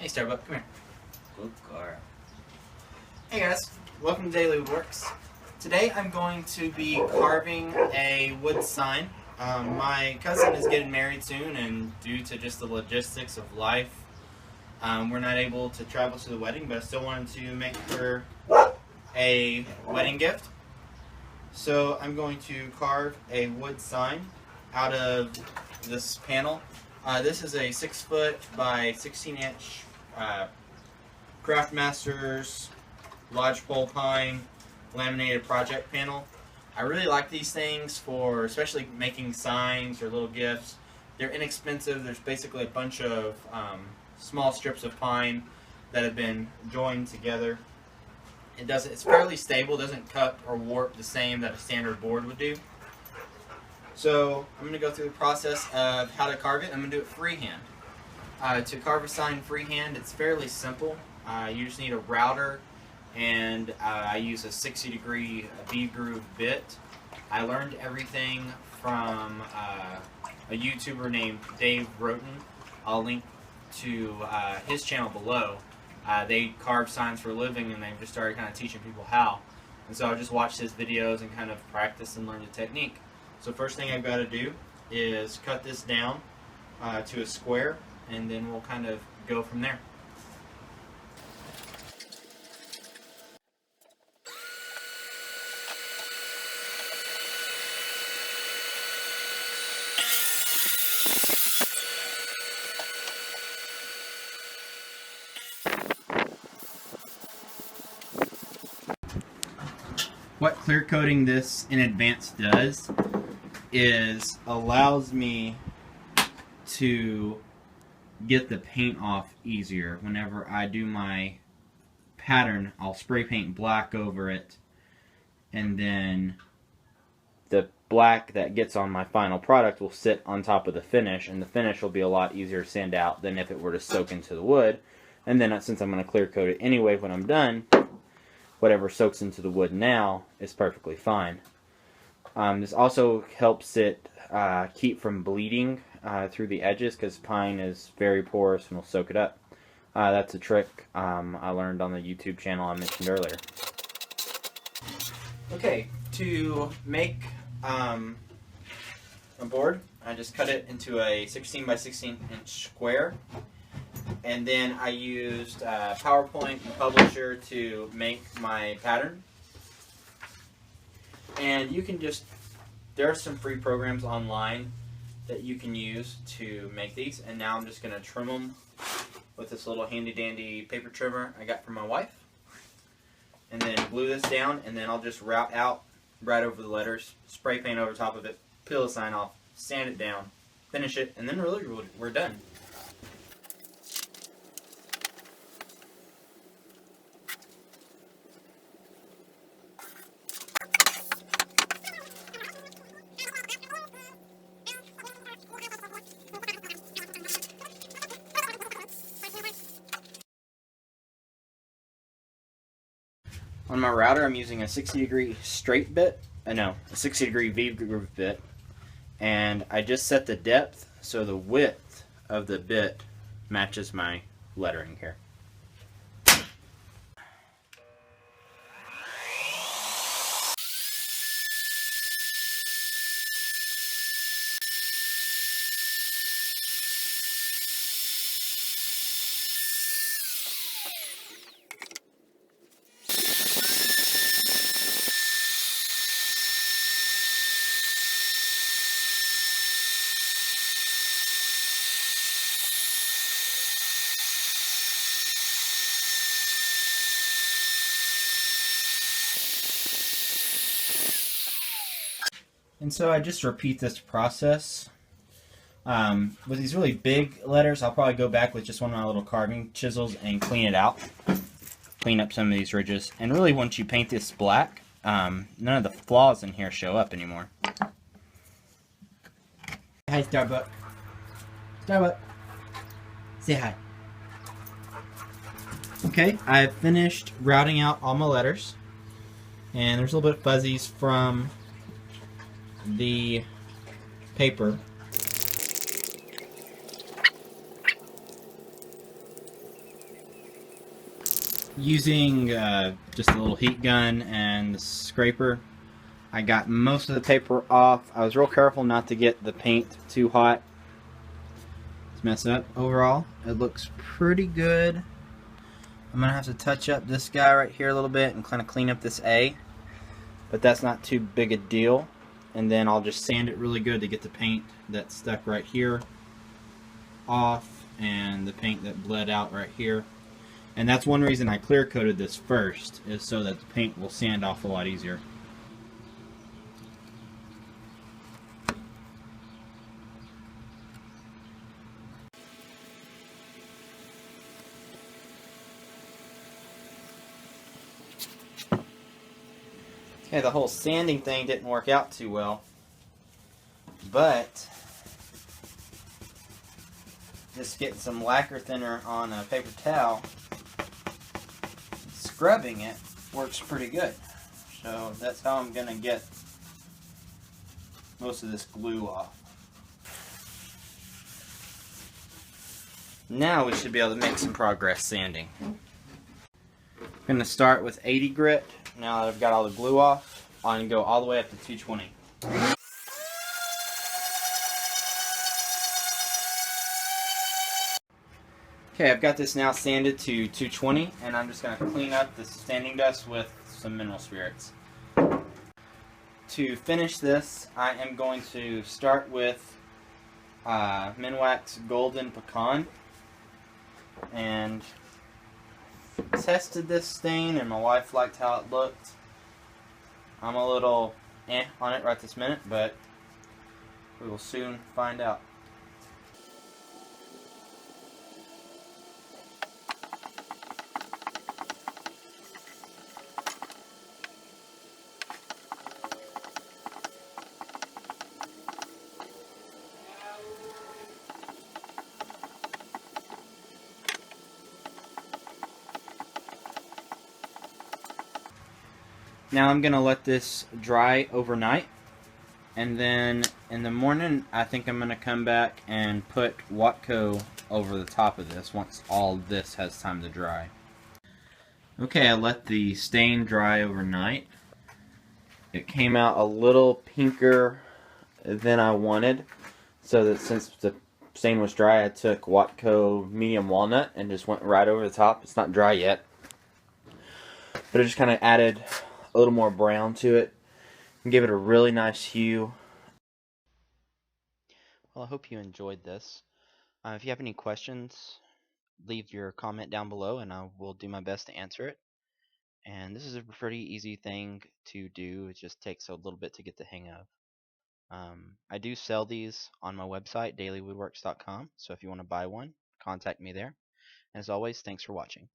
Starbuck, come here. Good car. Hey guys, welcome to Daily Woodworks. Today I'm going to be carving a wood sign. My cousin is getting married soon, and due to just the logistics of life, we're not able to travel to the wedding, but I still wanted to make her a wedding gift. So I'm going to carve a wood sign out of this panel. This is a 6 foot by 16 inch Craftmasters lodgepole pine laminated project panel. I really like these things for especially making signs or little gifts. They're inexpensive. There's basically a bunch of small strips of pine that have been joined together. It's fairly stable, doesn't cut or warp the same that a standard board would do. So I'm going to go through the process of how to carve it. I'm going to do it freehand. To carve a sign freehand, it's fairly simple. You just need a router, and I use a 60-degree V-groove bit. I learned everything from a YouTuber named Dave Roten. I'll link to his channel below. They carve signs for a living, and they've just started kind of teaching people how. And so I just watched his videos and kind of practice and learn the technique. So first thing I've got to do is cut this down to a square, and then we'll kind of go from there. What clear coating this in advance does is allows me to get the paint off easier. Whenever I do my pattern, I'll spray paint black over it, and then the black that gets on my final product will sit on top of the finish, and the finish will be a lot easier to sand out than if it were to soak into the wood. And then since I'm going to clear coat it anyway when I'm done, whatever soaks into the wood now is perfectly fine. This also helps it keep from bleeding through the edges, because pine is very porous and will soak it up. That's a trick I learned on the YouTube channel I mentioned earlier. Okay, to make a board, I just cut it into a 16 by 16 inch square. And then I used PowerPoint and Publisher to make my pattern. And you can there are some free programs online that you can use to make these. And now I'm just going to trim them with this little handy dandy paper trimmer I got from my wife. And then glue this down, and then I'll just route out right over the letters, spray paint over top of it, peel the sign off, sand it down, finish it, and then really we're done. On my router, I'm using a 60-degree straight bit. A 60-degree V-groove bit. And I just set the depth so the width of the bit matches my lettering here. And so I just repeat this process. With these really big letters, I'll probably go back with just one of my little carving chisels and clean it out. Clean up some of these ridges. And really, once you paint this black, none of the flaws in here show up anymore. Hi, Starbuck. Starbuck. Say hi. Okay, I've finished routing out all my letters. And there's a little bit of fuzzies from the paper. Using just a little heat gun and the scraper, I got most of the paper off. I was real careful not to get the paint too hot to mess up. Overall, it looks pretty good. I'm gonna have to touch up this guy right here a little bit and kind of clean up this A, but that's not too big a deal. And then I'll just sand it really good to get the paint that's stuck right here off and the paint that bled out right here. And that's one reason I clear coated this first, is so that the paint will sand off a lot easier. Okay, the whole sanding thing didn't work out too well, but just getting some lacquer thinner on a paper towel, scrubbing it works pretty good. So that's how I'm gonna get most of this glue off. Now we should be able to make some progress sanding. I'm gonna start with 80 grit. Now that I've got all the glue off, I'm gonna go all the way up to 220. Okay, I've got this now sanded to 220, and I'm just going to clean up the sanding dust with some mineral spirits. To finish this, I am going to start with Minwax Golden Pecan, and tested this stain, and my wife liked how it looked. I'm a little on it right this minute, but we will soon find out. Now I'm going to let this dry overnight, and then in the morning I think I'm going to come back and put Watco over the top of this once all this has time to dry. Okay, I let the stain dry overnight. It came out a little pinker than I wanted, so that since the stain was dry, I took Watco Medium Walnut and just went right over the top. It's not dry yet, but it just kind of added a little more brown to it and give it a really nice hue. Well, I hope you enjoyed this. If you have any questions, leave your comment down below and I will do my best to answer it. And this is a pretty easy thing to do. It just takes a little bit to get the hang of. I do sell these on my website, dailywoodworks.com, so if you want to buy one, contact me there. As always, thanks for watching.